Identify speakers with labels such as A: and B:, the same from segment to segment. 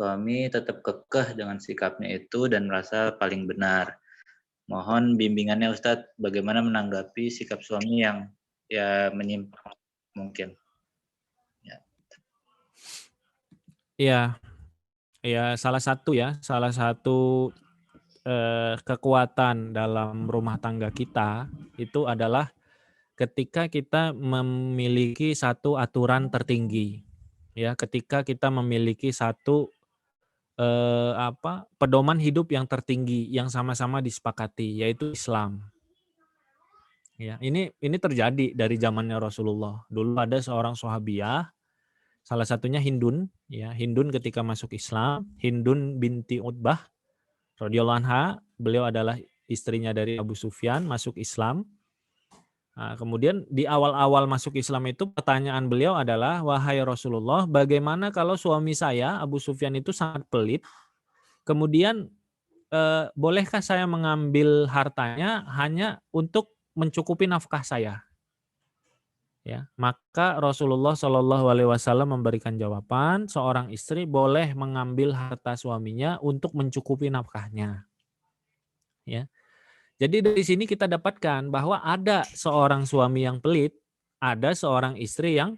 A: suami tetap kekeh dengan sikapnya itu dan merasa paling benar. Mohon bimbingannya Ustadz, bagaimana menanggapi sikap suami yang ya menyimpang mungkin. Ya.
B: Iya, salah satu kekuatan dalam rumah tangga kita itu adalah ketika kita memiliki satu aturan tertinggi, ya, ketika kita memiliki satu pedoman hidup yang tertinggi yang sama-sama disepakati, yaitu Islam. Ya, ini terjadi dari zamannya Rasulullah. Dulu ada seorang sahabiah, salah satunya Hindun, ya, Hindun ketika masuk Islam, Hindun binti Utbah radhiyallahu anha, beliau adalah istrinya dari Abu Sufyan, masuk Islam. Nah, kemudian di awal-awal masuk Islam itu pertanyaan beliau adalah, "Wahai Rasulullah, bagaimana kalau suami saya Abu Sufyan itu sangat pelit? Kemudian bolehkah saya mengambil hartanya hanya untuk mencukupi nafkah saya?" Ya, maka Rasulullah Shallallahu Alaihi Wasallam memberikan jawaban, seorang istri boleh mengambil harta suaminya untuk mencukupi nafkahnya. Ya, jadi dari sini kita dapatkan bahwa ada seorang suami yang pelit, ada seorang istri yang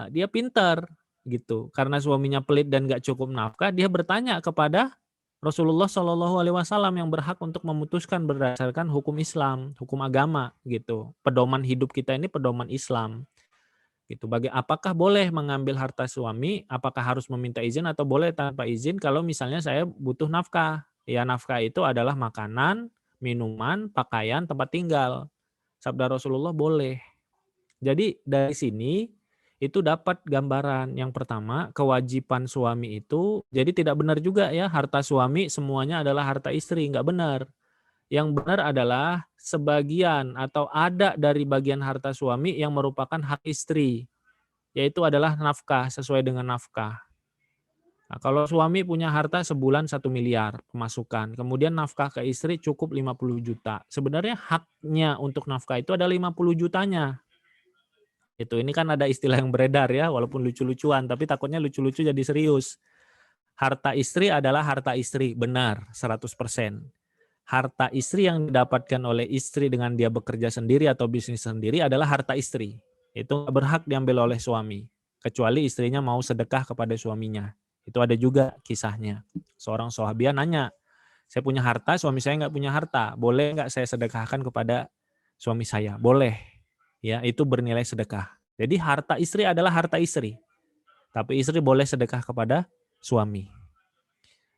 B: dia pintar gitu. Karena suaminya pelit dan gak cukup nafkah, dia bertanya kepada Rasulullah Shallallahu Alaihi Wasallam yang berhak untuk memutuskan berdasarkan hukum Islam, hukum agama gitu. Pedoman hidup kita ini pedoman Islam gitu. Apakah boleh mengambil harta suami? Apakah harus meminta izin atau boleh tanpa izin? Kalau misalnya saya butuh nafkah, ya nafkah itu adalah makanan, minuman, pakaian, tempat tinggal. Sabda Rasulullah boleh. Jadi dari sini itu dapat gambaran yang pertama, kewajiban suami itu jadi tidak benar juga ya harta suami semuanya adalah harta istri, nggak benar. Yang benar adalah sebagian atau ada dari bagian harta suami yang merupakan hak istri, yaitu adalah nafkah sesuai dengan nafkah. Nah, kalau suami punya harta sebulan 1 miliar pemasukan, kemudian nafkah ke istri cukup 50 juta. Sebenarnya haknya untuk nafkah itu ada 50 jutanya. Ini kan ada istilah yang beredar ya, walaupun lucu-lucuan, tapi takutnya lucu-lucu jadi serius. Harta istri adalah harta istri, benar, 100%. Harta istri yang didapatkan oleh istri dengan dia bekerja sendiri atau bisnis sendiri adalah harta istri. Itu nggak berhak diambil oleh suami, kecuali istrinya mau sedekah kepada suaminya. Itu ada juga kisahnya. Seorang sahabiah nanya, saya punya harta, suami saya nggak punya harta, boleh nggak saya sedekahkan kepada suami saya? Boleh. Ya, itu bernilai sedekah. Jadi harta istri adalah harta istri. Tapi istri boleh sedekah kepada suami.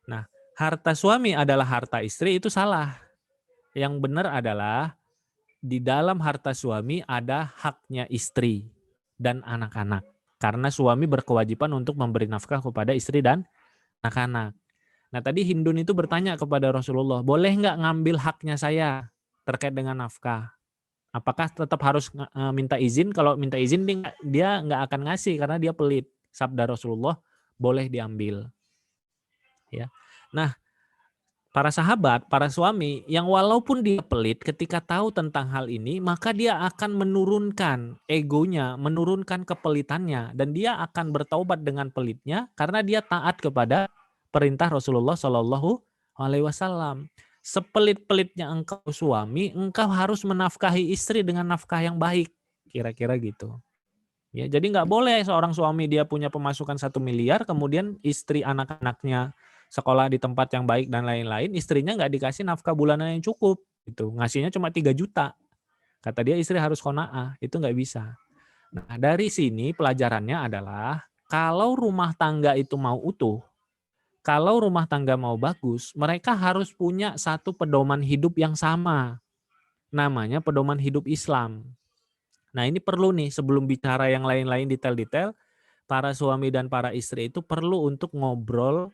B: Nah, harta suami adalah harta istri itu salah. Yang benar adalah di dalam harta suami ada haknya istri dan anak-anak. Karena suami berkewajiban untuk memberi nafkah kepada istri dan anak-anak. Nah, tadi Hindun itu bertanya kepada Rasulullah, boleh nggak ngambil haknya saya terkait dengan nafkah? Apakah tetap harus minta izin? Kalau minta izin dia nggak akan ngasih karena dia pelit. Sabda Rasulullah, boleh diambil. Ya. Nah, para sahabat, para suami yang walaupun dia pelit ketika tahu tentang hal ini, maka dia akan menurunkan egonya, menurunkan kepelitannya, dan dia akan bertaubat dengan pelitnya karena dia taat kepada perintah Rasulullah Shallallahu Alaihi Wasallam. Sepelit-pelitnya engkau suami, engkau harus menafkahi istri dengan nafkah yang baik, kira-kira gitu. Ya, jadi nggak boleh seorang suami dia punya pemasukan 1 miliar, kemudian istri anak-anaknya sekolah di tempat yang baik dan lain-lain, istrinya nggak dikasih nafkah bulanan yang cukup, gitu. Ngasihnya cuma 3 juta. Kata dia istri harus qanaah, itu nggak bisa. Nah, dari sini pelajarannya adalah kalau rumah tangga itu mau utuh, kalau rumah tangga mau bagus, mereka harus punya satu pedoman hidup yang sama. Namanya pedoman hidup Islam. Nah, ini perlu nih sebelum bicara yang lain-lain detail-detail, para suami dan para istri itu perlu untuk ngobrol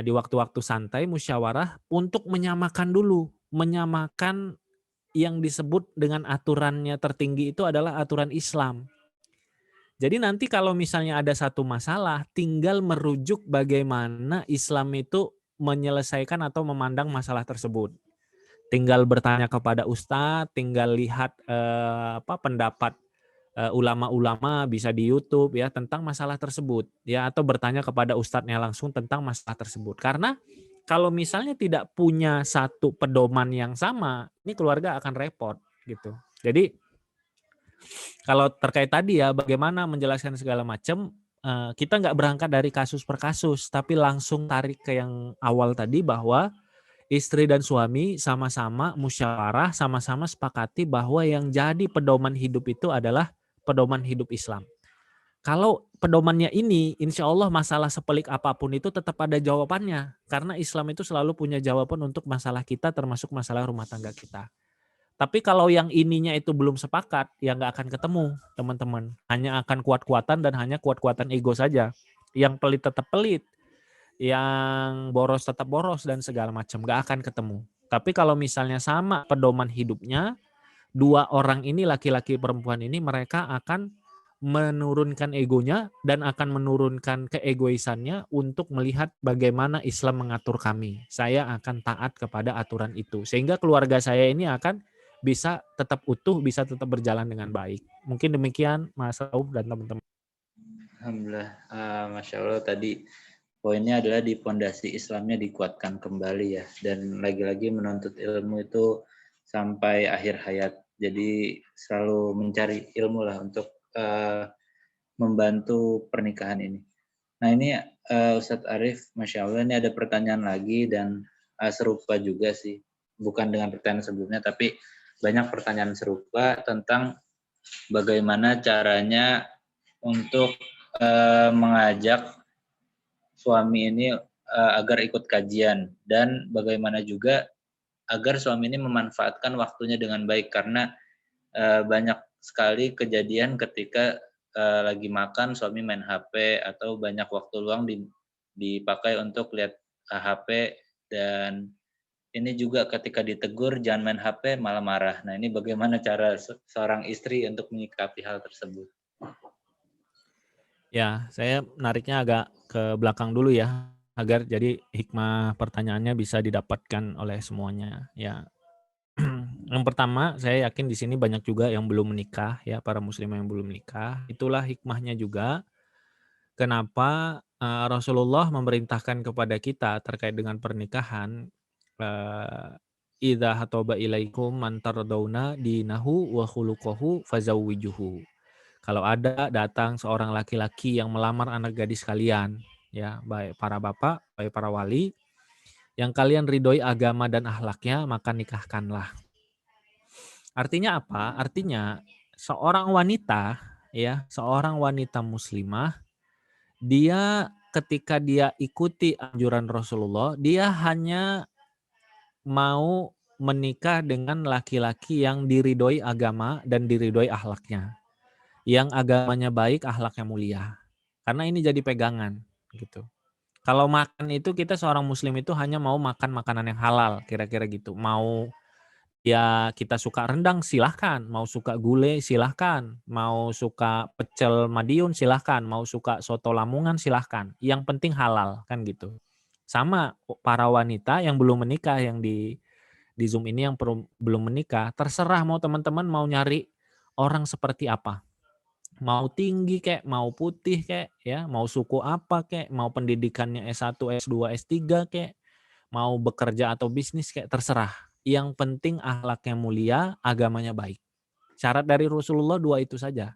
B: di waktu-waktu santai, musyawarah untuk menyamakan dulu, menyamakan yang disebut dengan aturannya tertinggi itu adalah aturan Islam. Jadi nanti kalau misalnya ada satu masalah, tinggal merujuk bagaimana Islam itu menyelesaikan atau memandang masalah tersebut. Tinggal bertanya kepada ustadz, tinggal lihat pendapat ulama-ulama, bisa di YouTube ya tentang masalah tersebut ya, atau bertanya kepada ustadznya langsung tentang masalah tersebut. Karena kalau misalnya tidak punya satu pedoman yang sama, ini keluarga akan repot gitu. Jadi kalau terkait tadi ya bagaimana menjelaskan segala macam, kita nggak berangkat dari kasus per kasus, tapi langsung tarik ke yang awal tadi bahwa istri dan suami sama-sama musyawarah, sama-sama sepakati bahwa yang jadi pedoman hidup itu adalah pedoman hidup Islam. Kalau pedomannya ini, insya Allah masalah sepelik apapun itu tetap ada jawabannya. Karena Islam itu selalu punya jawaban untuk masalah kita, termasuk masalah rumah tangga kita. Tapi kalau yang ininya itu belum sepakat, ya nggak akan ketemu, teman-teman. Hanya akan kuat-kuatan dan hanya kuat-kuatan ego saja. Yang pelit tetap pelit, yang boros tetap boros dan segala macam, nggak akan ketemu. Tapi kalau misalnya sama pedoman hidupnya, dua orang ini laki-laki perempuan ini mereka akan menurunkan egonya dan akan menurunkan keegoisannya untuk melihat bagaimana Islam mengatur kami. Saya akan taat kepada aturan itu. Sehingga keluarga saya ini akan bisa tetap utuh, bisa tetap berjalan dengan baik. Mungkin demikian Mas Rauf dan teman-teman.
A: Alhamdulillah, Masya Allah tadi poinnya adalah di pondasi Islamnya dikuatkan kembali ya, dan lagi-lagi menuntut ilmu itu sampai akhir hayat. Jadi selalu mencari ilmu lah untuk membantu pernikahan ini. Nah ini Ustadz Arif, Masya Allah ini ada pertanyaan lagi dan serupa juga sih. Bukan dengan pertanyaan sebelumnya, tapi banyak pertanyaan serupa tentang bagaimana caranya untuk mengajak suami ini agar ikut kajian, dan bagaimana juga agar suami ini memanfaatkan waktunya dengan baik, karena banyak sekali kejadian ketika lagi makan suami main HP atau banyak waktu luang dipakai untuk lihat HP, dan ini juga ketika ditegur jangan main HP malah marah. Nah ini bagaimana cara seorang istri untuk menyikapi hal tersebut?
B: Ya, saya nariknya agak ke belakang dulu ya, agar jadi hikmah pertanyaannya bisa didapatkan oleh semuanya. Ya, yang pertama saya yakin di sini banyak juga yang belum menikah ya, para muslimah yang belum menikah. Itulah hikmahnya juga kenapa Rasulullah memerintahkan kepada kita terkait dengan pernikahan, idza hataba ilaikum man tardawna dinahu wa khuluquhu fazawwijuhu. Kalau ada datang seorang laki-laki yang melamar anak gadis kalian, ya, baik para bapak, baik para wali, yang kalian ridhoi agama dan akhlaknya, maka nikahkanlah. Artinya apa? Artinya seorang wanita, ya, seorang wanita muslimah, dia ketika dia ikuti anjuran Rasulullah, dia hanya mau menikah dengan laki-laki yang diridhoi agama dan diridhoi akhlaknya. Yang agamanya baik, akhlaknya mulia. Karena ini jadi pegangan gitu. Kalau makan itu kita seorang muslim itu hanya mau makan makanan yang halal, kira-kira gitu. Mau ya kita suka rendang silahkan, mau suka gulai silahkan, mau suka pecel Madiun silahkan, mau suka soto Lamongan silahkan. Yang penting halal kan gitu. Sama para wanita yang belum menikah yang di Zoom ini yang belum menikah, terserah mau teman-teman mau nyari orang seperti apa. Mau tinggi kek, mau putih kek, ya, mau suku apa kek, mau pendidikannya S1, S2, S3 kek, mau bekerja atau bisnis kek, terserah. Yang penting akhlaknya mulia, agamanya baik. Syarat dari Rasulullah 2 itu saja.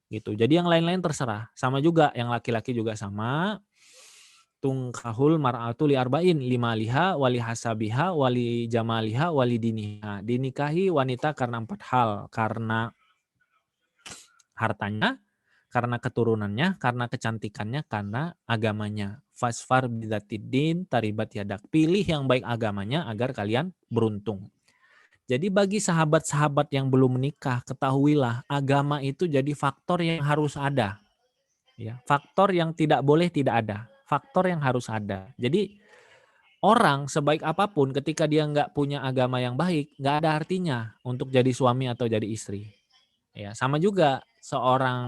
B: Gitu. Jadi yang lain-lain terserah. Sama juga, yang laki-laki juga sama. Tungkahul mar'atu li arba'in, lima liha, wali hasabiha, wali jamaliha, wali diniha. Dinikahi wanita karena 4 hal. Karena hartanya, karena keturunannya, karena kecantikannya, karena agamanya. Fasfar bidzatid taribat yadak. Pilih yang baik agamanya agar kalian beruntung. Jadi bagi sahabat-sahabat yang belum menikah, ketahuilah agama itu jadi faktor yang harus ada. Ya, faktor yang tidak boleh tidak ada. Faktor yang harus ada. Jadi orang sebaik apapun ketika dia nggak punya agama yang baik, nggak ada artinya untuk jadi suami atau jadi istri. Ya, sama juga seorang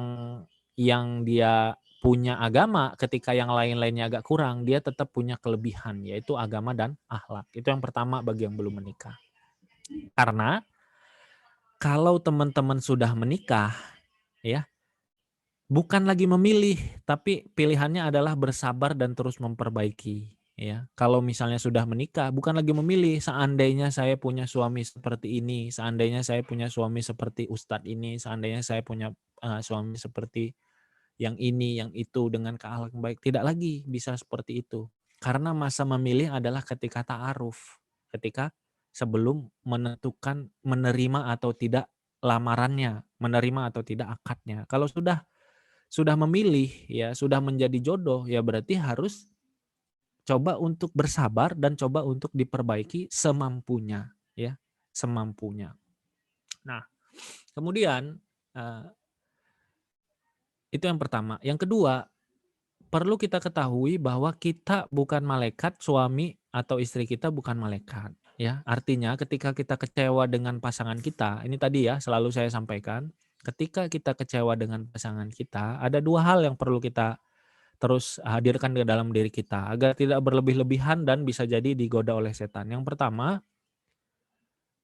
B: yang dia punya agama ketika yang lain-lainnya agak kurang, dia tetap punya kelebihan yaitu agama dan akhlak. Itu yang pertama bagi yang belum menikah. Karena kalau teman-teman sudah menikah, ya. Bukan lagi memilih, tapi pilihannya adalah bersabar dan terus memperbaiki, ya. Kalau misalnya sudah menikah, bukan lagi memilih, seandainya saya punya suami seperti ini, seandainya saya punya suami seperti ustadz ini, seandainya saya punya suami seperti yang ini, yang itu, dengan keakhlak yang baik. Tidak lagi bisa seperti itu. Karena masa memilih adalah ketika ta'aruf, ketika sebelum menentukan menerima atau tidak lamarannya, menerima atau tidak akadnya. Kalau sudah memilih, ya sudah menjadi jodoh, ya berarti harus coba untuk bersabar dan coba untuk diperbaiki semampunya, ya, semampunya. Nah, kemudian itu yang pertama. Yang kedua, perlu kita ketahui bahwa kita bukan malaikat, suami atau istri kita bukan malaikat, ya. Artinya ketika kita kecewa dengan pasangan kita, ini tadi ya selalu saya sampaikan, ketika kita kecewa dengan pasangan kita, ada dua hal yang perlu kita terus hadirkan ke dalam diri kita agar tidak berlebih-lebihan dan bisa jadi digoda oleh setan. Yang pertama,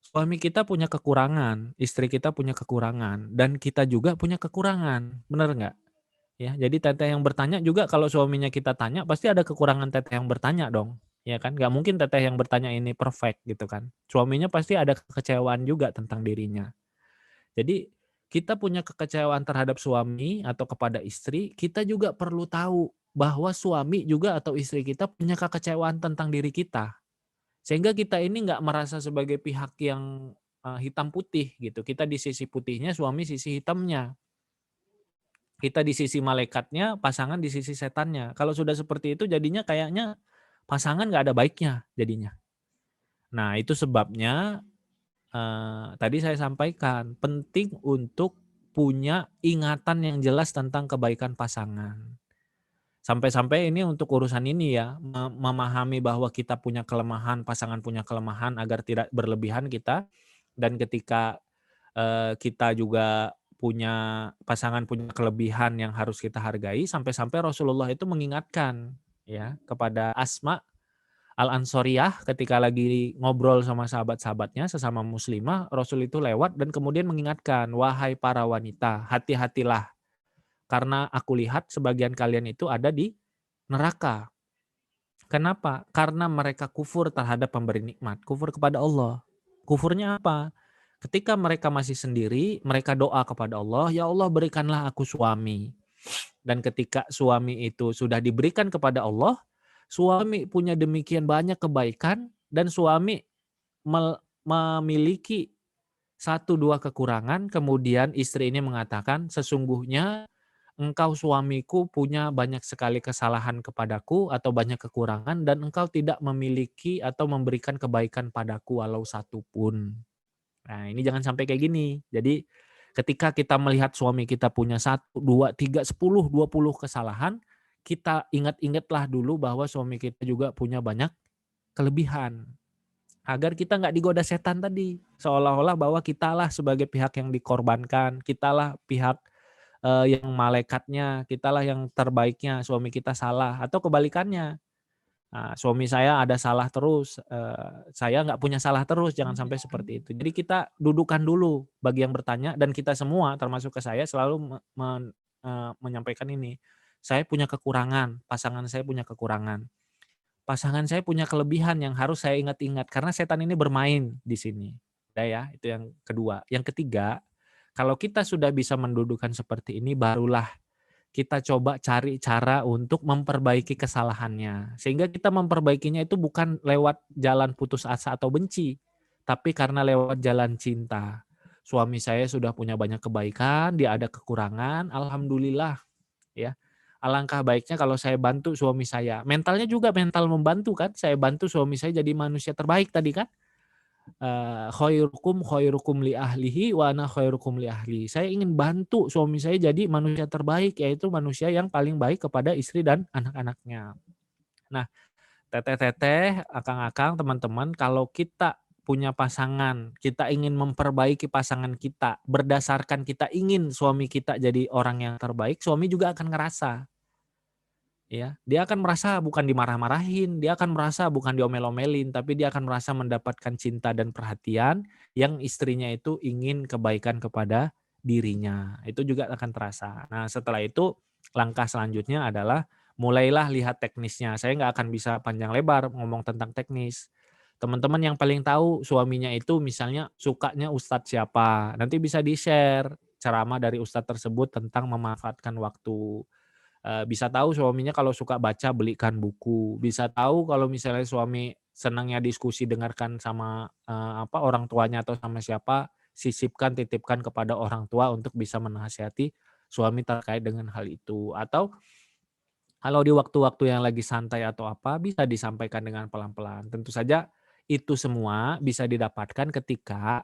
B: suami kita punya kekurangan, istri kita punya kekurangan, dan kita juga punya kekurangan, benar nggak? Ya, jadi teteh yang bertanya juga kalau suaminya kita tanya pasti ada kekurangan teteh yang bertanya dong, ya kan? Nggak mungkin teteh yang bertanya ini perfect gitu kan. Suaminya pasti ada kekecewaan juga tentang dirinya. Jadi kita punya kekecewaan terhadap suami atau kepada istri, kita juga perlu tahu bahwa suami juga atau istri kita punya kekecewaan tentang diri kita. Sehingga kita ini nggak merasa sebagai pihak yang hitam putih gitu. Kita di sisi putihnya, suami sisi hitamnya. Kita di sisi malaikatnya, pasangan di sisi setannya. Kalau sudah seperti itu jadinya kayaknya pasangan nggak ada baiknya jadinya. Nah itu sebabnya tadi saya sampaikan, penting untuk punya ingatan yang jelas tentang kebaikan pasangan. Sampai-sampai ini untuk urusan ini ya, memahami bahwa kita punya kelemahan, pasangan punya kelemahan agar tidak berlebihan kita, dan ketika kita juga pasangan punya kelebihan yang harus kita hargai, sampai-sampai Rasulullah itu mengingatkan ya kepada Asma Al-Ansoriyah ketika lagi ngobrol sama sahabat-sahabatnya sesama muslimah, Rasul itu lewat dan kemudian mengingatkan, "Wahai para wanita, hati-hatilah karena aku lihat sebagian kalian itu ada di neraka." Kenapa? Karena mereka kufur terhadap pemberi nikmat, kufur kepada Allah. Kufurnya apa? Ketika mereka masih sendiri, mereka doa kepada Allah, "Ya Allah, berikanlah aku suami." Dan ketika suami itu sudah diberikan kepada Allah, suami punya demikian banyak kebaikan dan suami memiliki satu dua kekurangan, kemudian istri ini mengatakan, "Sesungguhnya engkau suamiku punya banyak sekali kesalahan kepadaku atau banyak kekurangan dan engkau tidak memiliki atau memberikan kebaikan padaku walau satu pun." Nah, ini jangan sampai kayak gini. Jadi ketika kita melihat suami kita punya 1, 2, 3, 10, 20 kesalahan, kita ingat-ingatlah dulu bahwa suami kita juga punya banyak kelebihan. Agar kita nggak digoda setan tadi. Seolah-olah bahwa kitalah sebagai pihak yang dikorbankan, kitalah pihak yang malaikatnya, kitalah yang terbaiknya, suami kita salah. Atau kebalikannya, suami saya ada salah terus, saya nggak punya salah terus, jangan sampai seperti itu. Jadi kita dudukan dulu bagi yang bertanya dan kita semua termasuk ke saya selalu menyampaikan ini, saya punya kekurangan, pasangan saya punya kekurangan. Pasangan saya punya kelebihan yang harus saya ingat-ingat karena setan ini bermain di sini. Udah ya, itu yang kedua. Yang ketiga, kalau kita sudah bisa mendudukan seperti ini barulah kita coba cari cara untuk memperbaiki kesalahannya. Sehingga kita memperbaikinya itu bukan lewat jalan putus asa atau benci, tapi karena lewat jalan cinta. Suami saya sudah punya banyak kebaikan, dia ada kekurangan, alhamdulillah ya. Alangkah baiknya kalau saya bantu suami saya. Mentalnya juga mental membantu kan, saya bantu suami saya jadi manusia terbaik tadi kan. Khairukum khairukum li ahlihi wa ana khairukum li ahli. Saya ingin bantu suami saya jadi manusia terbaik, yaitu manusia yang paling baik kepada istri dan anak-anaknya. Nah, teteh-teteh, akang-akang, teman-teman, kalau kita punya pasangan, kita ingin memperbaiki pasangan kita, berdasarkan kita ingin suami kita jadi orang yang terbaik, suami juga akan ngerasa. Ya, dia akan merasa bukan dimarah-marahin, dia akan merasa bukan diomel-omelin, tapi dia akan merasa mendapatkan cinta dan perhatian yang istrinya itu ingin kebaikan kepada dirinya. Itu juga akan terasa. Nah, setelah itu langkah selanjutnya adalah mulailah lihat teknisnya. Saya nggak akan bisa panjang lebar ngomong tentang teknis. Teman-teman yang paling tahu suaminya itu misalnya sukanya ustadz siapa, nanti bisa di-share ceramah dari ustadz tersebut tentang memanfaatkan waktu. Bisa tahu suaminya kalau suka baca belikan buku, bisa tahu kalau misalnya suami senangnya diskusi dengarkan sama, orang tuanya atau sama siapa, sisipkan, titipkan kepada orang tua untuk bisa menasihati suami terkait dengan hal itu. Atau kalau di waktu-waktu yang lagi santai atau apa, bisa disampaikan dengan pelan-pelan. Tentu saja itu semua bisa didapatkan ketika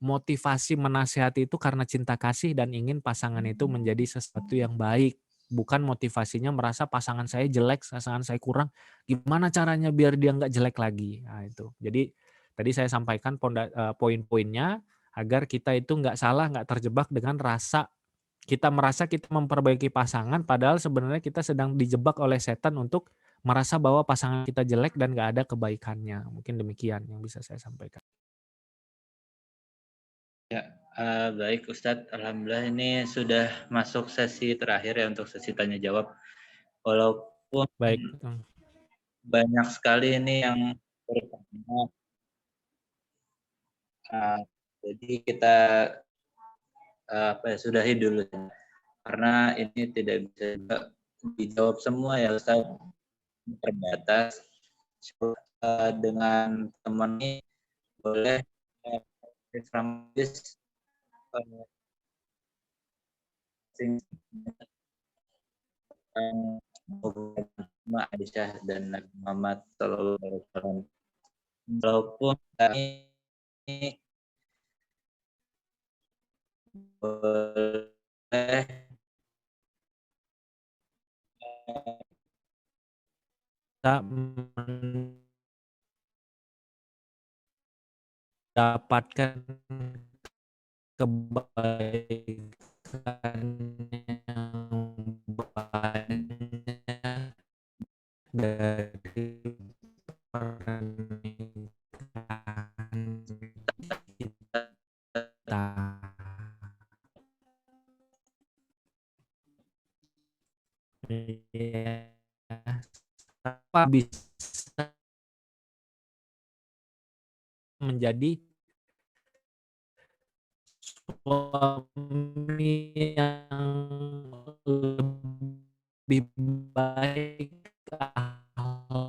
B: motivasi menasihati itu karena cinta kasih dan ingin pasangan itu menjadi sesuatu yang baik. Bukan motivasinya merasa pasangan saya jelek, pasangan saya kurang, gimana caranya biar dia nggak jelek lagi. Nah itu. Jadi tadi saya sampaikan poin-poinnya agar kita itu nggak salah, nggak terjebak dengan rasa kita merasa kita memperbaiki pasangan, padahal sebenarnya kita sedang dijebak oleh setan untuk merasa bahwa pasangan kita jelek dan nggak ada kebaikannya. Mungkin demikian yang bisa saya sampaikan.
A: Ya, baik Ustadz. Alhamdulillah ini sudah masuk sesi terakhir ya untuk sesi tanya jawab. Walaupun
B: Baik,
A: banyak sekali ini yang bertanya, jadi kita sudahi dulu karena ini tidak bisa dijawab semua ya Ustaz, terbatas. Dengan teman ini boleh Framis Muhammad Aisyah dan Nabi Muhammad Sallallahu Alaihi Wasallam. Walaupun ini boleh
B: kita mendapatkan kebaikan yang banyak dari pernikahan kita. Ya, apa bisa menjadi suami yang lebih baik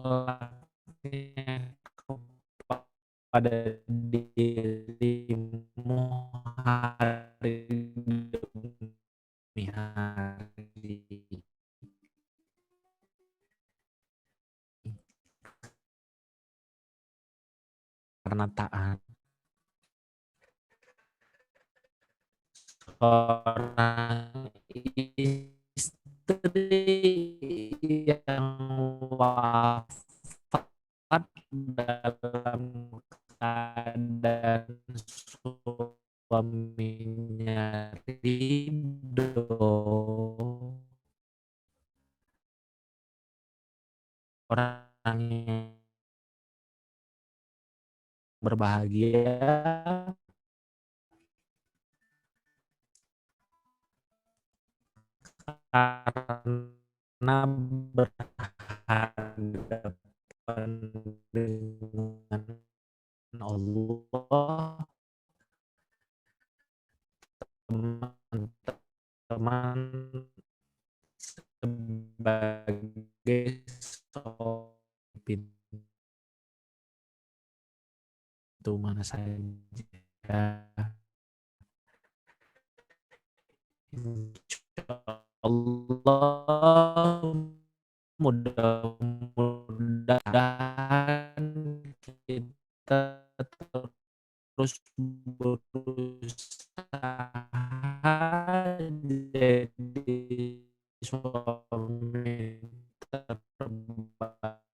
B: akhlaknya kepada dirimu hari demi hari. Karena taat. Seorang istri yang wafat dalam keadaan suaminya ridho, orang yang berbahagia karena berhadapan dengan Allah, teman-teman sebagai pintu mana saja. Insyaallah mudah-mudahan kita terus berusaha jadi suami terbaik